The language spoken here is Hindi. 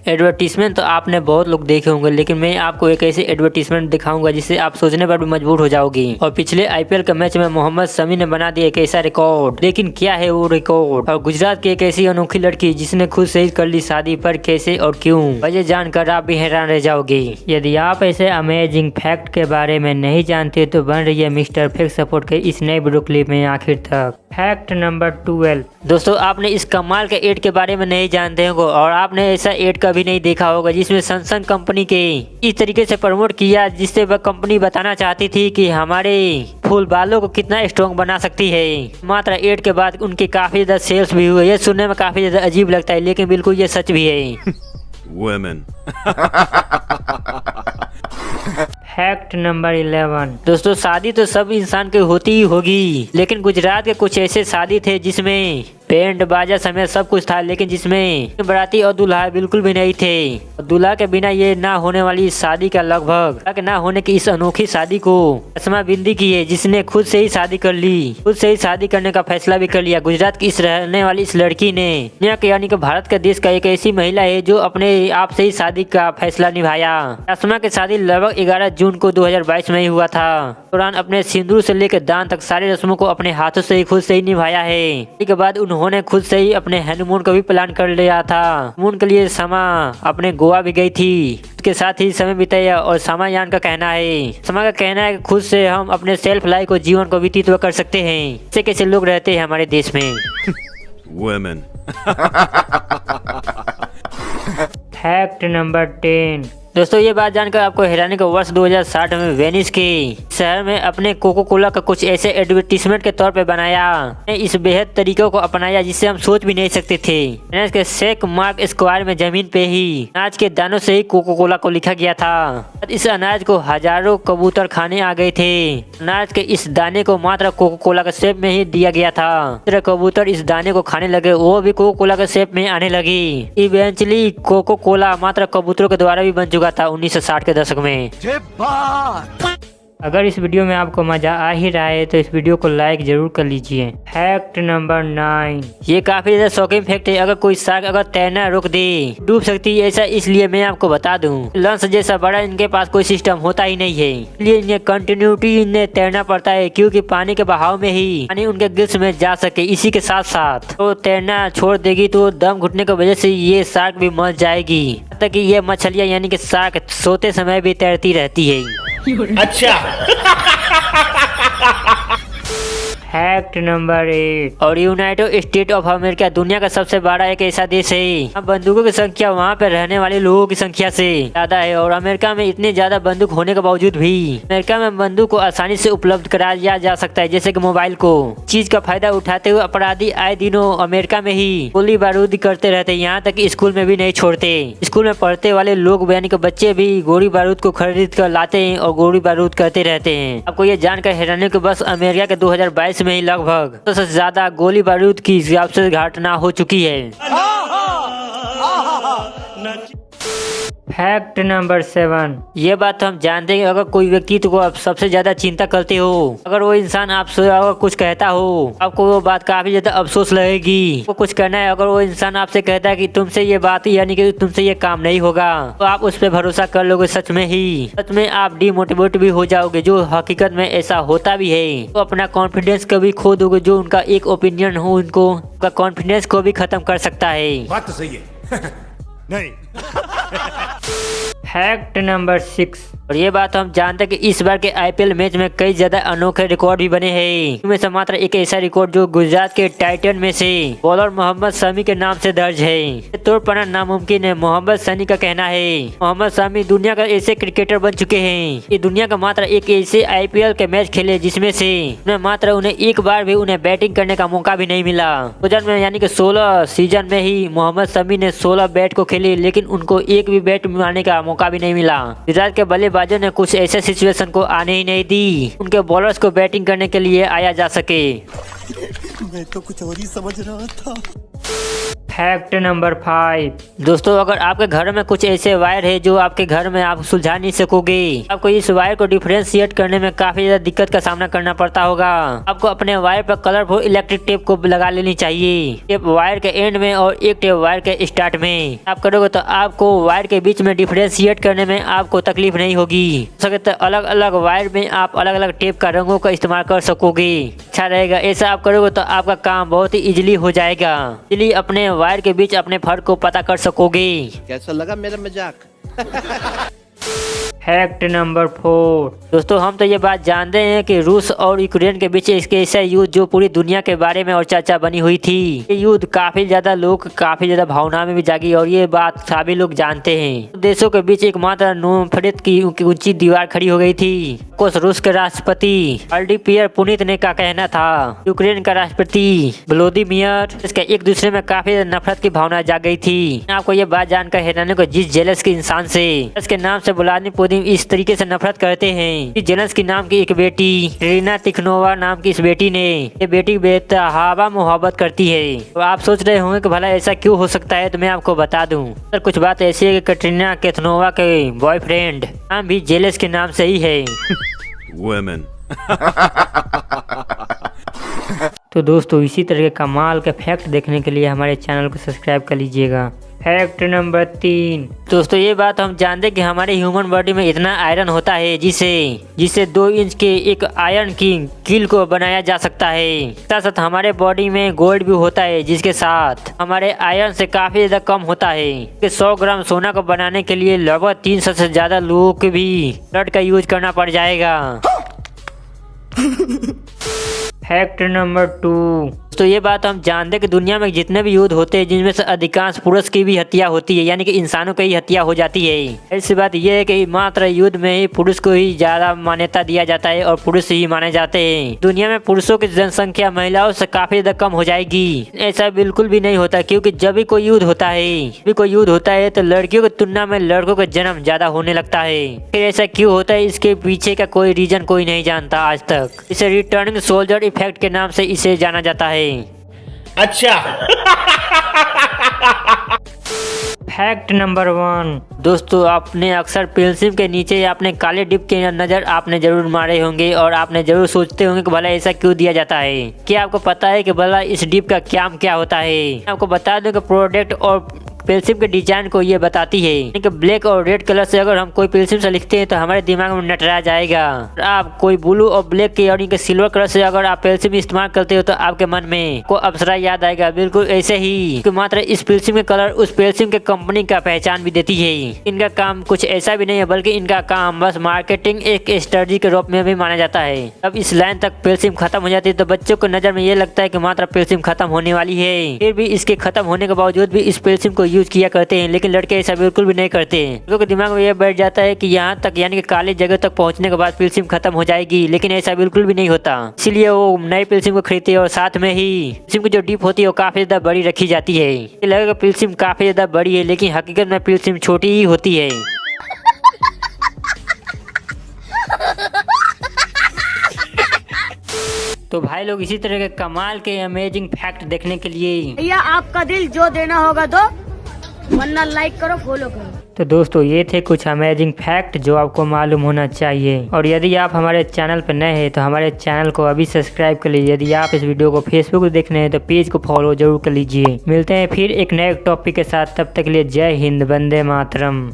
एडवर्टीजमेंट तो आपने बहुत लोग देखे होंगे, लेकिन मैं आपको एक ऐसे एडवर्टीजमेंट दिखाऊंगा जिससे आप सोचने पर भी मजबूर हो जाओगी। और पिछले आईपीएल के मैच में मोहम्मद शमी ने बना दिया एक ऐसा रिकॉर्ड, लेकिन क्या है वो रिकॉर्ड? और गुजरात की एक ऐसी अनोखी लड़की जिसने खुद से ही कर ली शादी, पर कैसे और क्यों? वजह जानकर आप भी हैरान रह जाओगे। यदि आप ऐसे अमेजिंग फैक्ट के बारे में नहीं जानते तो बन रही है मिस्टर फैक्ट सपोर्ट के इस नए वीडियो क्लिप में आखिर तक। Fact number 12। दोस्तों, आपने इस कमाल के एड के बारे में नहीं जानते होंगे और आपने ऐसा एड कभी नहीं देखा होगा जिसमें सैमसंग कंपनी के इस तरीके से प्रमोट किया, जिससे वह कंपनी बताना चाहती थी कि हमारे फूल बालों को कितना स्ट्रॉन्ग बना सकती है। मात्र एड के बाद उनके काफी ज्यादा सेल्स भी हुए। ये सुनने में काफी ज्यादा अजीब लगता है, लेकिन बिल्कुल ये सच भी है। Women. Fact number 11। दोस्तों, शादी तो सब इंसान की होती ही होगी, लेकिन गुजरात के कुछ ऐसे शादी थे जिसमें बैंड बाजा समेत सब कुछ था, लेकिन जिसमें बाराती और दूल्हा बिल्कुल भी नहीं थे। दूल्हा के बिना ये ना होने वाली इस शादी का लगभग ना होने की इस अनोखी शादी को असमा बिंदी की है, जिसने खुद से ही शादी कर ली, खुद से ही शादी करने का फैसला भी कर लिया। गुजरात की इस रहने वाली इस लड़की ने दुनिया के यानी कि भारत के देश का एक ऐसी महिला है जो अपने आप से ही शादी का फैसला निभाया। असमा की शादी लगभग 11 जून को 2022 में ही हुआ था। दौरान अपने सिंदूर से लेकर दान तक सारी रस्मों को अपने हाथों से ही खुद से ही निभाया है। इसके बाद उन्होंने खुद से ही अपने हनीमून का भी प्लान कर लिया था। हनीमून के लिए समा अपने गोवा भी गई थी, उसके साथ ही समय बिताया। और समायान का कहना है कि खुद से हम अपने सेल्फ लाइफ को जीवन को व्यतीत कर सकते हैं। ऐसे कैसे लोग रहते हैं हमारे देश में। Women. Fact number 10। दोस्तों, ये बात जानकर आपको हैरानी का वर्ष 2060 में वेनिस के शहर में अपने कोको कोला का कुछ ऐसे एडवर्टीजमेंट के तौर पे बनाया। इस बेहद तरीकों को अपनाया जिससे हम सोच भी नहीं सकते थे। वेनिस के सेक मार्क स्क्वायर में जमीन पे ही अनाज के दानों से ही कोको कोला को लिखा गया था। इस अनाज को हजारों कबूतर खाने आ गए थे। अनाज के इस दाने को मात्र कोको कोला के शेप में ही दिया गया था। कबूतर इस दाने को खाने लगे, वो भी कोको कोला के शेप में आने लगी। इवेंचुअली कोको कोला मात्र कबूतरों के द्वारा भी बन चुका था 1960 के दशक में। अगर इस वीडियो में आपको मजा आ ही रहा है तो इस वीडियो को लाइक जरूर कर लीजिए। Fact number 9। ये काफी ज्यादा शॉकिंग फैक्ट है। अगर कोई शार्क अगर तैरना रोक दे डूब सकती है। ऐसा इसलिए मैं आपको बता दूं, लंच जैसा बड़ा इनके पास कोई सिस्टम होता ही नहीं है, इसलिए इन्हें कंटिन्यूटी इन्हें तैरना पड़ता है, क्योंकि पानी के बहाव में ही पानी उनके गिल्स में जा सके। इसी के साथ साथ तो तैरना छोड़ देगी तो दम घुटने की वजह से ये शार्क भी मर जाएगी। तक कि ये मछलियाँ यानी कि शार्क सोते समय भी तैरती रहती है। अच्छा। Fact number 8। और यूनाइटेड स्टेट ऑफ अमेरिका दुनिया का सबसे बड़ा एक ऐसा देश है। बंदूकों की संख्या वहाँ पे रहने वाले लोगों की संख्या से ज्यादा है। और अमेरिका में इतने ज्यादा बंदूक होने के बावजूद भी अमेरिका में बंदूक को आसानी से उपलब्ध कराया जा सकता है, जैसे कि मोबाइल को। चीज का फायदा उठाते हुए अपराधी आए दिनों अमेरिका में ही गोली बारूद करते रहते, यहाँ तक स्कूल में भी नहीं छोड़ते। स्कूल में पढ़ते वाले लोग यानी कि बच्चे भी गोली बारूद को खरीद कर लाते हैं और गोली बारूद करते रहते हैं। आपको ये जानकर हैरानी कि बस अमेरिका के 2022 में ही लगभग 10 से ज्यादा गोली बारूद की सबसे घटना हो चुकी है। Fact number 7। ये बात हम जानते हैं, अगर कोई व्यक्ति को आप सबसे ज्यादा चिंता करते हो, अगर वो इंसान आपसे अगर कुछ कहता हो, आपको वो बात काफी ज्यादा अफसोस लगेगी। वो कुछ करना है, अगर वो इंसान आपसे कहता है कि तुमसे ये बात यानी कि तुमसे ये काम नहीं होगा, तो आप उस पर भरोसा कर लोगे। सच में आप डिमोटिवेट भी हो जाओगे, जो हकीकत में ऐसा होता भी है। तो अपना कॉन्फिडेंस कभी खो दोगे। जो उनका एक ओपिनियन हो उनको कॉन्फिडेंस को भी खत्म कर सकता है। बात तो सही है। नहीं। Fact number 6। और ये बात हम जानते हैं कि इस बार के आईपीएल मैच में कई ज्यादा अनोखे रिकॉर्ड भी बने हैं। इनमें से मात्र एक ऐसा रिकॉर्ड जो गुजरात के टाइटन में से बॉलर मोहम्मद शमी के नाम से दर्ज है। तौर पर नामुमकिन है। मोहम्मद शमी का कहना है मोहम्मद शमी दुनिया का ऐसे क्रिकेटर बन चुके हैं कि दुनिया का मात्र एक ऐसे आईपीएल के मैच खेले जिसमें से मात्र उन्हें एक बार भी उन्हें बैटिंग करने का मौका भी नहीं मिला। 2000 में यानी कि 16 सीजन में ही मोहम्मद शमी ने 16 बैट को खेले, लेकिन उनको एक भी बैट मारने का मौका भी नहीं मिला। गुजरात के बल्लेबाजों ने कुछ ऐसे सिचुएशन को आने ही नहीं दी उनके बॉलर्स को बैटिंग करने के लिए आया जा सके। मैं तो कुछ और ही समझ रहा था। Fact number 5। दोस्तों अगर आपके घर में कुछ ऐसे वायर है जो आपके घर में आप सुलझा नहीं सकोगे, आपको इस वायर को डिफरेंशिएट करने में काफी ज्यादा दिक्कत का सामना करना पड़ता होगा। आपको अपने वायर पर कलरफुल इलेक्ट्रिक टेप को लगा लेनी चाहिए, टेप वायर के एंड में और एक टेप वायर के स्टार्ट में। आप करोगे तो आपको वायर के बीच में डिफरेंशिएट करने में आपको तकलीफ नहीं होगी। तो अलग अलग वायर में आप अलग अलग टेप का रंगों का इस्तेमाल कर सकोगे, अच्छा रहेगा। ऐसा आप करोगे तो आपका काम बहुत ही इजीली हो जाएगा। इजीली अपने वायर के बीच अपने फर्क को पता कर सकोगे। कैसा लगा मेरा मजाक? Fact number 4। दोस्तों हम तो ये बात जानते हैं कि रूस और यूक्रेन के बीच इसके ऐसा युद्ध जो पूरी दुनिया के बारे में और चर्चा बनी हुई थी। ये युद्ध काफी ज्यादा लोग काफी ज्यादा भावना में भी जागी और ये बात सभी लोग जानते हैं। देशों के बीच एक मात्र नफरत की ऊंची दीवार खड़ी हो गई थी। कुछ रूस के राष्ट्रपति व्लादिमीर पुतिन ने का कहना था, यूक्रेन का राष्ट्रपति व्लादिमीर इसका एक दूसरे में काफी नफरत की भावना जाग गई थी। आपको ये बात जानकर हैरानी को जिस जेलेंस्की इंसान से इसके नाम से व्लादिमीर पुतिन इस तरीके से नफरत करते हैं। जेलेंस्की नाम की एक बेटी इरिना तिखनोवा नाम की इस बेटी ने ये बेटी बेतहावा मोहब्बत करती है। तो आप सोच रहे होंगे कि भला ऐसा क्यों हो सकता है, तो मैं आपको बता दूं। सर कुछ बात ऐसी है कि कैटरीना कैथनोवा के बॉयफ्रेंड नाम भी जेलेंस्की के नाम से ही है। Women. तो दोस्तों इसी तरह के कमाल के फैक्ट देखने के लिए हमारे चैनल को सब्सक्राइब कर लीजिएगा। Fact number 3। दोस्तों ये बात हम जानते हैं कि हमारे ह्यूमन बॉडी में इतना आयरन होता है जिससे 2 इंच के एक आयरन की कील को बनाया जा सकता है। साथ साथ हमारे बॉडी में गोल्ड भी होता है जिसके साथ हमारे आयरन से काफी ज्यादा कम होता है। 100 ग्राम सोना को बनाने के लिए लगभग 300 से ज्यादा लोगों को भी ब्लड का यूज करना पड़ जाएगा। Fact number 2। तो ये बात हम जानते हैं कि दुनिया में जितने भी युद्ध होते हैं जिनमें से अधिकांश पुरुष की भी हत्या होती है, यानी कि इंसानों की ही हत्या हो जाती है। ऐसी बात यह है कि मात्र युद्ध में ही पुरुष को ही ज्यादा मान्यता दिया जाता है और पुरुष ही माने जाते हैं। दुनिया में पुरुषों की जनसंख्या महिलाओं से काफी ज्यादा कम हो जाएगी। ऐसा बिल्कुल भी नहीं होता, क्योंकि जब भी कोई युद्ध होता है तो लड़कियों की तुलना में लड़कों का जन्म ज्यादा होने लगता है। फिर ऐसा क्यों होता है, इसके पीछे का कोई रीजन कोई नहीं जानता आज तक। इसे रिटर्निंग सोल्जर इफेक्ट के नाम से इसे जाना जाता है। अच्छा। Fact number 1। दोस्तों आपने अक्सर पेंसिल के नीचे अपने काले डिप के नजर आपने जरूर मारे होंगे और आपने जरूर सोचते होंगे कि भला ऐसा क्यों दिया जाता है। क्या आपको पता है कि भला इस डिप का क्या होता है? आपको बता दूं कि प्रोडक्ट और पेंसिल के डिजाइन को ये बताती है कि ब्लैक और रेड कलर से अगर हम कोई पेंसिल से लिखते हैं तो हमारे दिमाग में नटरा जाएगा। आप कोई ब्लू और ब्लैक के यानी कि सिल्वर कलर से अगर आप पेंसिल इस्तेमाल करते हो तो आपके मन में को अप्सरा याद आएगा। बिल्कुल ऐसे ही कि मात्र इस पेंसिल के कलर उस पेंसिल के कंपनी का पहचान भी देती है। इनका काम कुछ ऐसा भी नहीं है, बल्कि इनका काम बस मार्केटिंग एक स्ट्रेटजी के रूप में भी माना जाता है। अब इस लाइन तक पेंसिल खत्म हो जाती है तो बच्चों को नजर में ये लगता है कि मात्र पेंसिल खत्म होने वाली है। फिर भी इसके खत्म होने के बावजूद भी इस पेंसिल को यूज किया करते हैं, लेकिन लड़के ऐसा बिल्कुल भी नहीं करते हैं। लोगों के दिमाग में यह बैठ जाता है कि यहाँ तक यानी कि काली जगह तक पहुँचने के बाद पेंसिल खत्म हो जाएगी, लेकिन ऐसा बिल्कुल भी नहीं होता। इसलिए वो नई पेंसिल को खरीदते हैं और साथ में ही पेंसिल की जो डिप होती है वो काफी ज्यादा बड़ी रखी जाती है। ये लगेगा पेंसिल काफी ज्यादा बड़ी है, लेकिन हकीकत में पेंसिल छोटी ही होती है। तो भाई लोग इसी तरह के कमाल के अमेजिंग फैक्ट देखने के लिए भैया आपका दिल जो देना होगा दो, वरना लाइक करो फॉलो करो। तो दोस्तों ये थे कुछ अमेजिंग फैक्ट जो आपको मालूम होना चाहिए। और यदि आप हमारे चैनल पर नए हैं तो हमारे चैनल को अभी सब्सक्राइब कर लीजिए। यदि आप इस वीडियो को फेसबुक पर देखने हैं तो पेज को फॉलो जरूर कर लीजिए। मिलते हैं फिर एक नए टॉपिक के साथ, तब तक के लिए जय हिंद, वंदे मातरम।